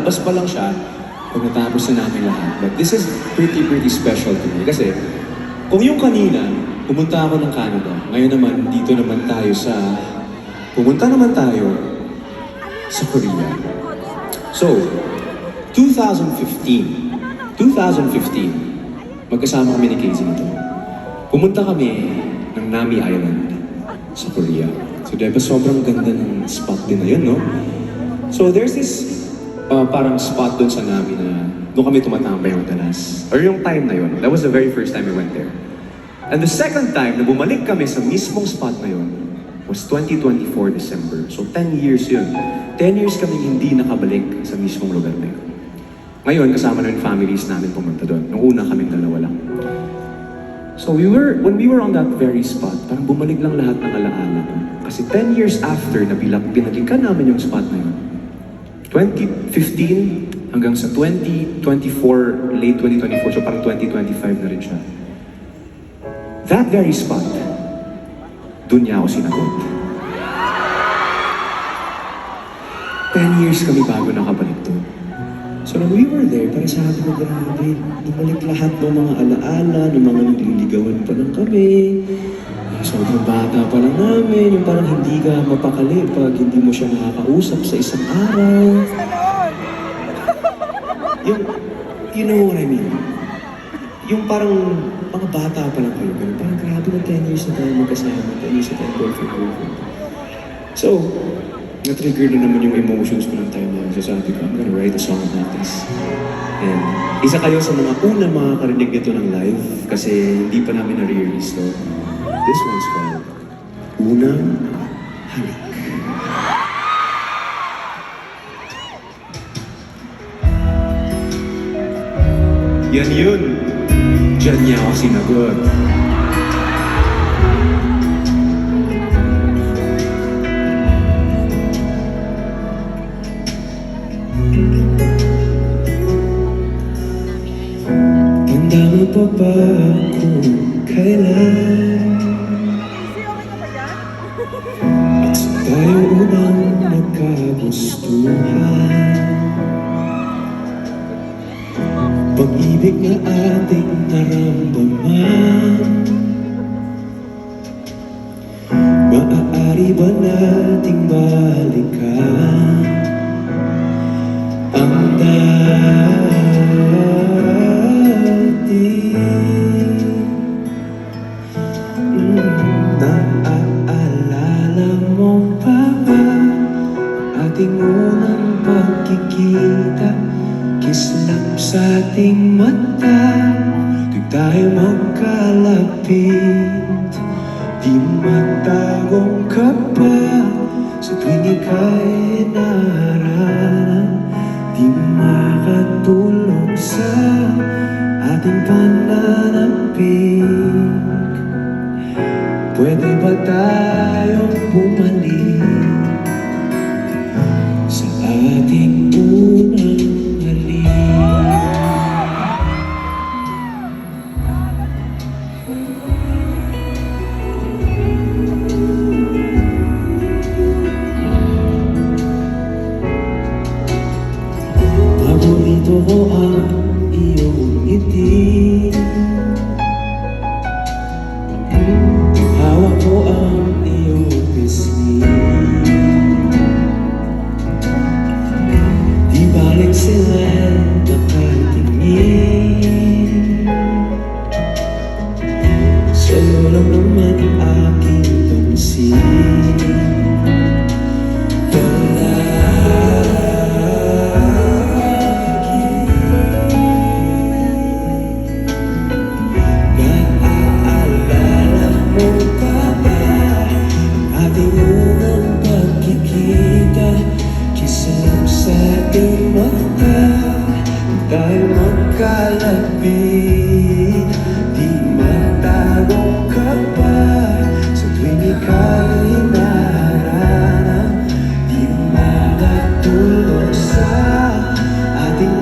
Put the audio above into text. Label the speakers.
Speaker 1: Tapos pa lang siya, pag natapos na namin lahat. But this is pretty special to me. Kasi, kung yung kanina, pumunta ako ng Canada, ngayon naman, dito naman tayo sa... Pumunta naman tayo sa Korea. So, 2015, magkasama kami ni Casey nito. Pumunta kami ng Nami Island sa Korea. So, diba sobrang ganda ng spot din na yun, no? So, there's this parang spot doon sa Nami na doon kami tumatambay madalas. Or yung time na yun, that was the very first time we went there. And the second time na bumalik kami sa mismong spot na yun was 2024 December. So 10 years yun. 10 years kami hindi nakabalik sa mismong lugar na yun. Ngayon, kasama na yung families namin pumunta doon. Nung una kaming dalawa lang. So when we were on that very spot, parang bumalik lang lahat ng alaala ko. Kasi 10 years after na binalikan namin yung spot na yun, 2015 hanggang sa 2024, late 2024, so parang 2025 na rin siya. That very spot, doon niya ako sinagot. 10 years kami bago nakabalik doon. So when we were there, parang sabi ko, grabe, bumalik lahat ng mga alaala, ng mga nagliligawan pa lang kami. Sobrang bata pa lang namin, yung parang hindi ka mapakali pag hindi mo siya nakakausap sa isang araw. Yung, you know what I mean? Yung parang mga bata pa lang kayo, pero parang grabe na 10 years na tayo magkasama, 10 years na tayo boyfriend. So, na-trigger na naman yung emotions ko ng time na sabi ko, I'm gonna write a song about this. And isa kayo sa mga unang makakarinig nito ng live kasi hindi pa namin na-release to. This one's called Unang Halik. Yan yun. Diyan niya ako sinagot. Tanda mo pa ba kung kailan at tayo unang nagkagustuhan? Pag-ibig na ating naramdaman, maaari ba nating balikan ang dati? Naaalala mo pa ba ating unang pagkikita? Kislap sa ating mata, tuwing tayo magkalapit. Di matagong ka pa sa tuwing ika'y naharap. Di makatulog sa ating pananapik. Pwede ba tayong bumalik sa ating unang paborito ko ang iyong ngiti. Hawak ko ang iyong pisngi. Di balik sila nakatingin. Sa'yo lang naman aking pansin. Dahil magkalapit, di matagong ka pa sa tuwing ika'y naharap. Di makatulog sa ating